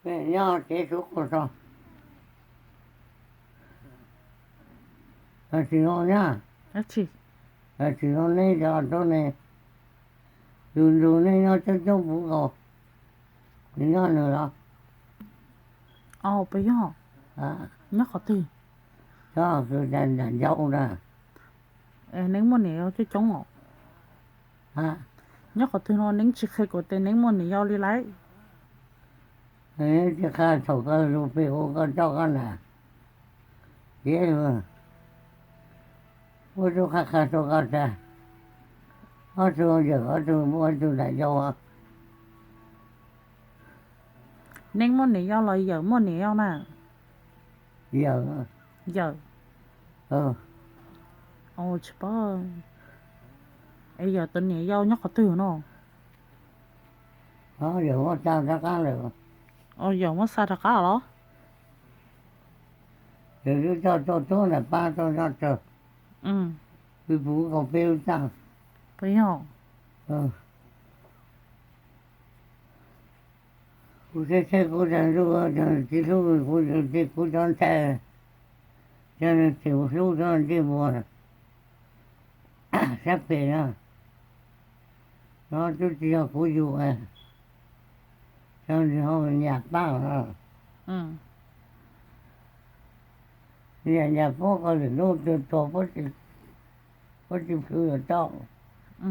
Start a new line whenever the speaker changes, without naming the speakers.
mẹ nhau chế thuốc của sao là chỉ nó nhá
Á chị.
là chỉ nó này cho tôi này dù này nó cho chúng phụ cầu thì nó nữa đó
Bây giờ
à
nhắc có tiền.
cho cứ đàn dâu ra
Nếu mà nếu cho chống ngọ.
à
Nhắc có tiền nó nếu chỉ khi có tiền nếu mà nếu đi lấy.
thế thì khai thổ cơ lụp bị hộ cơ cho con à dễ luôn ôi chú khai thổ cơ ra ở trường giờ ở trường mua trường đại dâu à
Nếu mà nếu là giờ mà nếu nè.
giờ
Giờ.
ừ
Chỉ bảo. Giờ tôi nếu nhắc có tiền nó.
đó giờ có sao ra cá được
Giờ mà sao ra cả đó.
giờ cứ cho tôi là ba tôi cho chờ
Ừ.
vì phụ cầu phiêu chăng
Bây giờ.
ừ cô sẽ cô chẳngรู้chỉรู้cô chỉ cô chẳng thể cho nên chịuรู้cho nên chỉ buồn sắp về đó nó chú chỉ là cô dụ à cho nên họ nhạc bao đó
Ừ.
nhà phố có được nô tôi có chỉ phiêu ở trong
Ừ.